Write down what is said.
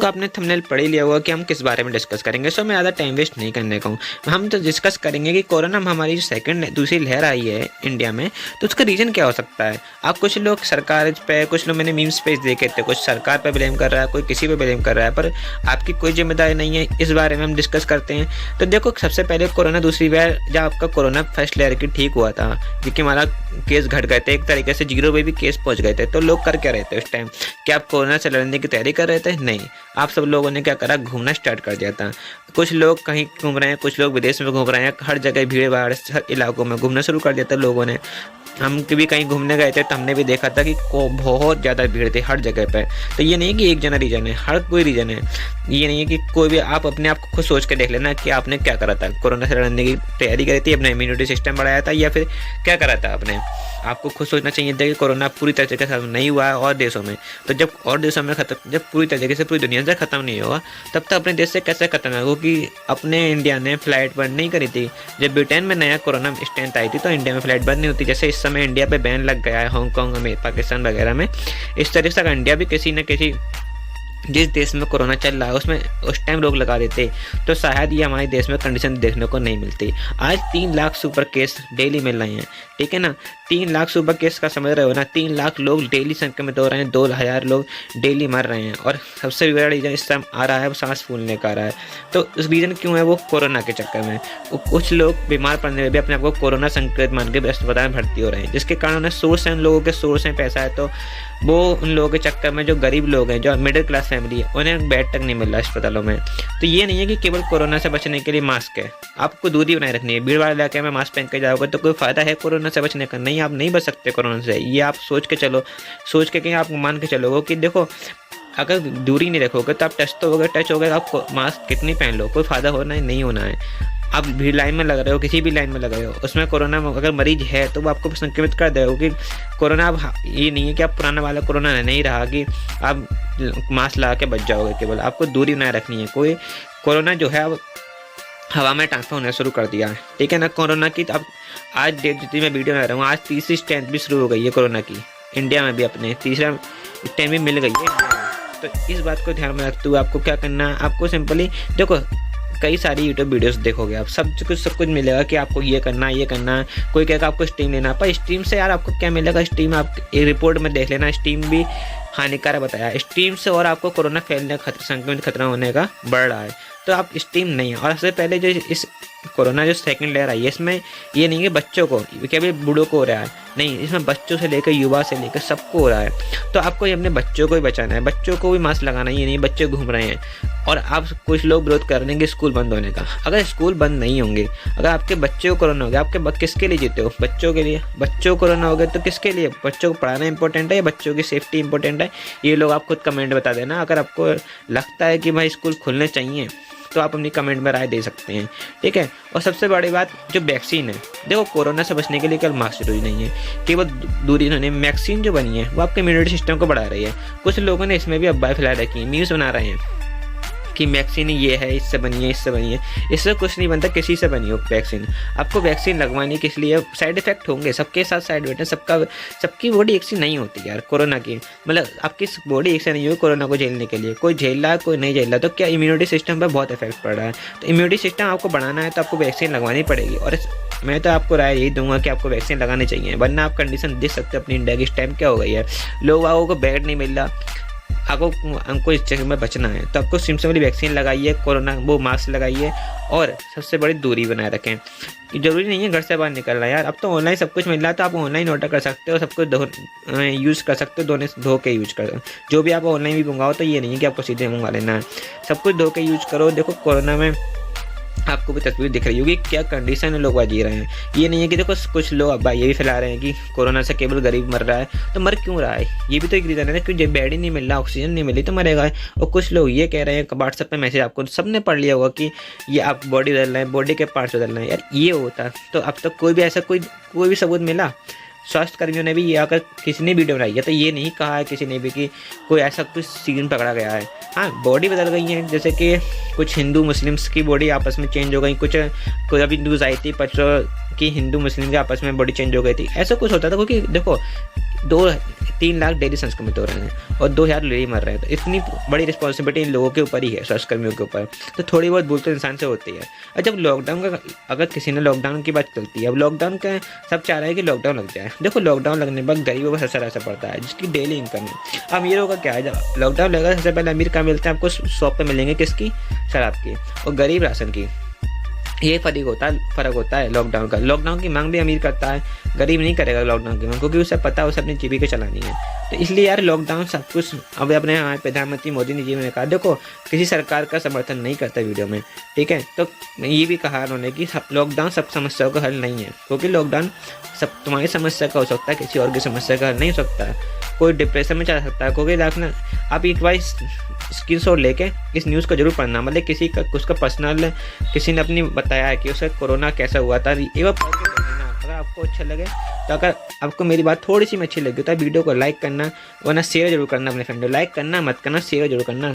देखो आपने थंबनेल पढ़ ही लिया होगा कि हम किस बारे में डिस्कस करेंगे, सो मैं ज़्यादा टाइम वेस्ट नहीं करने का हूँ। हम तो डिस्कस करेंगे कि कोरोना महामारी जो दूसरी लहर आई है इंडिया में, तो उसका रीज़न क्या हो सकता है। अब कुछ लोग सरकार पे, कुछ लोग मैंने मीम्स पेज देखे थे, कुछ सरकार पर ब्लेम कर रहा है, कोई किसी पे ब्लेम कर रहा है, पर आपकी कोई जिम्मेदारी नहीं है। इस बारे में हम डिस्कस करते हैं। तो देखो सबसे पहले कोरोना दूसरी बार जब आपका कोरोना फर्स्ट लेयर की ठीक हुआ था, क्योंकि हमारा केस घट गए थे, एक तरीके से 0 पे भी केस पहुंच गए थे, तो लोग कर क्या रहे थे उस टाइम? क्या आप कोरोना से लड़ने की तैयारी कर रहे थे? नहीं, आप सब लोगों ने क्या करा, घूमना स्टार्ट कर दिया था। कुछ लोग कहीं घूम रहे हैं, कुछ लोग विदेश में घूम रहे हैं, हर जगह भीड़ भाड़ हर इलाकों में घूमना शुरू कर दिया था लोगों ने। हम कभी कहीं घूमने गए थे तो हमने भी देखा था कि बहुत ज़्यादा भीड़ थी हर जगह पे। तो ये नहीं कि एक जना रीज़न है, हर कोई रीज़न है। ये नहीं है कि कोई भी, आप अपने आप को खुद सोच के देख लेना कि आपने क्या करा था। कोरोना से लड़ने की तैयारी करी थी, अपना इम्यूनिटी सिस्टम बढ़ाया था, या फिर क्या करा था आपने? आपको खुद सोचना चाहिए था कि कोरोना पूरी तरीके से नहीं हुआ है और देशों में। तो जब और देशों में खत्म, जब पूरी तरीके से पूरी दुनिया से ख़त्म नहीं होगा, तब तक अपने देश से कैसे ख़त्म होगा? क्योंकि अपने इंडिया ने फ्लाइट बंद नहीं करी थी। जब ब्रिटेन में नया कोरोना स्ट्रेंथ आई थी तो इंडिया में फ्लाइट बंद नहीं होती। जैसे इस समय इंडिया पे बैन लग गया है हांगकांग में, पाकिस्तान वगैरह में, इस तरीके से इंडिया भी किसी न किसी जिस देश में कोरोना चल रहा है उसमें उस टाइम रोक लगा देते तो शायद ये हमारे देश में कंडीशन देखने को नहीं मिलती। आज 3 लाख सुपर केस डेली मिल रहे हैं, ठीक है ना। 3 लाख सुपर केस का समझ रहे हो ना, 3 लाख लोग डेली संक्रमित हो रहे हैं, 2,000 लोग डेली मर रहे हैं। और सबसे बड़ा रीज़न इस टाइम आ रहा है वो सांस फूलने का आ रहा है। तो उस रीज़न क्यों है? वो कोरोना के चक्कर में कुछ लोग बीमार पड़ने में भी अपने आप को कोरोना संक्रमित मान के अस्पताल में भर्ती हो रहे हैं, जिसके कारण उन्हें सोर्स है, उन लोगों के सोर्स हैं, पैसा है, तो वो उन लोगों के चक्कर में जो गरीब लोग हैं, जो मिडिल क्लास फैमिली है, उन्हें बेड तक नहीं मिल रहा अस्पतालों में। तो ये नहीं है कि केवल कोरोना से बचने के लिए मास्क है, आपको दूरी बनाए रखनी है। भीड़ वाले इलाके में मास्क पहन के जाओगे तो कोई फ़ायदा है कोरोना से बचने का? नहीं, आप नहीं बच सकते कोरोना से। ये आप सोच के चलो, सोच के कहीं आप मान के चलोगे कि देखो अगर दूरी नहीं रखोगे तो आप टच तो होगे, टच हो गए आप मास्क कितनी पहन लो, कोई फ़ायदा होना है नहीं होना है। आप भीड़ लाइन में लग रहे हो, किसी भी लाइन में लग रहे हो, उसमें कोरोना अगर मरीज है तो वो आपको संक्रमित कर देगा। क्योंकि कोरोना अब ये नहीं है कि आप पुराना वाला कोरोना नहीं रहा कि आप मास्क लगा के बच जाओगे, केवल आपको दूरी बनाए रखनी है। कोई कोरोना जो है अब हवा में ट्रांसफर होना शुरू कर दिया है, ठीक है ना। कोरोना की अब आज डेट जितनी मैं वीडियो बना रहा हूँ, आज तीसरी स्ट्रेंथ भी शुरू हो गई है कोरोना की, इंडिया में भी अपने तीसरा स्ट्रेंथ भी मिल गई है। तो इस बात को ध्यान में रखते हुए आपको क्या करना है, आपको सिंपली देखो कई सारी यूट्यूब वीडियोस देखोगे आप, सब कुछ मिलेगा कि आपको ये करना है, ये करना है। कोई कहेगा आपको स्टीम लेना, पर स्टीम से यार आपको क्या मिलेगा? स्टीम आप एक रिपोर्ट में देख लेना, स्टीम भी हानिकारक बताया। स्टीम से और आपको कोरोना फैलने का संक्रमित खतरा होने का बढ़ रहा है, तो आप स्टीम नहीं है। और सबसे पहले जो इस कोरोना जो सेकंड लेयर आई है, इसमें ये नहीं है बच्चों को, केवल बूढ़ों को हो रहा है, नहीं, इसमें बच्चों से लेकर युवा से लेकर सबको हो रहा है। तो आपको अपने बच्चों को ही बचाना है, बच्चों को भी मास्क लगाना है। ये नहीं बच्चे घूम रहे हैं और आप कुछ लोग विरोध कर रहे हैं स्कूल बंद होने का। अगर स्कूल बंद नहीं होंगे, अगर आपके बच्चे को कोरोना हो गया, आपके किसके लिए जीते हो? बच्चों के लिए। बच्चों को कोरोना हो गया तो किसके लिए? बच्चों को पढ़ाना इंपॉर्टेंट है या बच्चों की सेफ्टी इंपॉर्टेंट है? ये लोग आप खुद कमेंट बता देना। अगर आपको लगता है कि भाई स्कूल खुलने चाहिए तो आप अपनी कमेंट में राय दे सकते हैं, ठीक है। और सबसे बड़ी बात जो वैक्सीन है, देखो कोरोना से बचने के लिए केवल मास्क जरूरी नहीं है, केवल दूरी नहीं। वैक्सीन जो बनी है वो आपके इम्यूनिटी सिस्टम को बढ़ा रही है। कुछ लोगों ने इसमें भी अफवाह फैला रखी है, मीम्स बना रहे हैं कि वैक्सीन ये है, इससे बनी है, इससे बनी है। इससे कुछ नहीं बनता, किसी से बनी हो वैक्सीन। आपको वैक्सीन लगवानी किस लिए? साइड इफेक्ट होंगे, सबके साथ साइड इफेक्ट है, सबकी बॉडी एक सी नहीं होती यार कोरोना की। मतलब आपकी बॉडी एक से नहीं हुई कोरोना को झेलने के लिए। कोई झेल रहा है, कोई नहीं झेल रहा, तो क्या इम्यूनिटी सिस्टम पर बहुत इफेक्ट पड़ रहा है। तो इम्यूनिटी सिस्टम आपको बढ़ाना है तो आपको वैक्सीन लगवानी पड़ेगी। और मैं तो आपको राय यही दूंगा कि आपको वैक्सीन लगानी चाहिए, वरना आप कंडीशन देख सकते हो अपनी इंडिया की इस टाइम क्या हो गई है। लोगों को बेड नहीं मिल रहा, आपको इस जगह में बचना है तो आपको सिम्पली वैक्सीन लगाइए, कोरोना वो मास्क लगाइए और सबसे बड़ी दूरी बनाए रखें। जरूरी नहीं है घर से बाहर निकलना यार, अब तो ऑनलाइन सब कुछ मिल रहा है, तो आप ऑनलाइन ऑर्डर कर सकते हो, सब कुछ यूज़ कर सकते हो, धो के यूज कर। जो भी आप ऑनलाइन भी मंगाओ तो ये नहीं है कि आपको सीधे मंगा लेना है, सब कुछ धो के यूज करो। देखो कोरोना में आपको भी तस्वीर दिख रही होगी क्या कंडीशन में लोग जी रहे हैं। ये नहीं है कि देखो कुछ लोग अब ये भी फैला रहे हैं कि कोरोना से केवल गरीब मर रहा है, तो मर क्यों रहा है? ये भी तो एक रीज़न है ना, क्योंकि बेड ही नहीं मिल रहा, ऑक्सीजन नहीं मिली तो मरेगा। और कुछ लोग ये कह रहे हैं, व्हाट्सएप पे मैसेज आपको सबने पढ़ लिया होगा कि ये आप बॉडी बदल रहे हैं, बॉडी के पार्ट्स बदल रहे हैं। यार ये होता तो अब तक कोई भी ऐसा कोई भी सबूत मिला? स्वास्थ्य कर्मियों ने भी ये अगर किसी ने वीडियो बनाई है तो ये नहीं कहा है किसी ने भी कि कोई ऐसा कुछ सीन पकड़ा गया है। हाँ, बॉडी बदल गई है, जैसे कि कुछ हिंदू मुस्लिम्स की बॉडी आपस में चेंज हो गई, कोई अभी न्यूज़ आई थी परसों कि हिंदू मुस्लिम के आपस में बॉडी चेंज हो गई थी। ऐसा कुछ होता था, क्योंकि देखो 2-3 लाख डेली संक्रमित हो रहे हैं और 2,000 लेडी मर रहे हैं। तो इतनी बड़ी रिस्पॉन्सिबिलिटी इन लोगों के ऊपर ही है, स्वास्थ्यकर्मियों के ऊपर। तो थोड़ी बहुत भूल तो इंसान से होती है। और जब लॉकडाउन का, अगर किसी ने लॉकडाउन की बात चलती है, अब लॉकडाउन का सब चाह रहे हैं कि लॉकडाउन लग जाए। देखो लॉकडाउन लगने के बाद गरीबों पर सबसे ऐसा पड़ता है जिसकी डेली इनकम है। अमीरों का क्या है, जब लॉकडाउन लगेगा सबसे पहले अमीर कहाँ मिलते हैं, आपको शॉप पे मिलेंगे किसकी, शराब की, और गरीब राशन की। ये फ़र्क होता है लॉकडाउन का। लॉकडाउन की मांग भी अमीर करता है, गरीब नहीं करेगा लॉकडाउन की मांग, क्योंकि उसे पता है उसे अपनी जीविका चलानी है। तो इसलिए यार लॉकडाउन सब कुछ, अब अपने हमारे प्रधानमंत्री मोदी जी ने कहा, देखो किसी सरकार का समर्थन नहीं करता वीडियो में, ठीक है। तो ये भी कहा उन्होंने कि लॉकडाउन सब समस्याओं का हल नहीं है, क्योंकि लॉकडाउन सब तुम्हारी समस्या का हो सकता है, किसी और की समस्या का हल नहीं हो सकता है। कोई डिप्रेशन में चला सकता है, क्योंकि देखना आप एक बार स्क्रीनशॉट लेके इस न्यूज़ को जरूर पढ़ना। मतलब किसी का उसका पर्सनल किसी ने अपनी बताया है कि उसे कोरोना कैसा हुआ था, एक बार पढ़ के देखना। अगर आपको अच्छा लगे, तो अगर आपको मेरी बात थोड़ी सी में अच्छी लगी तो वीडियो को लाइक करना, वरना शेयर जरूर करना अपने फ्रेंड को। लाइक करना मत करना, शेयर जरूर करना।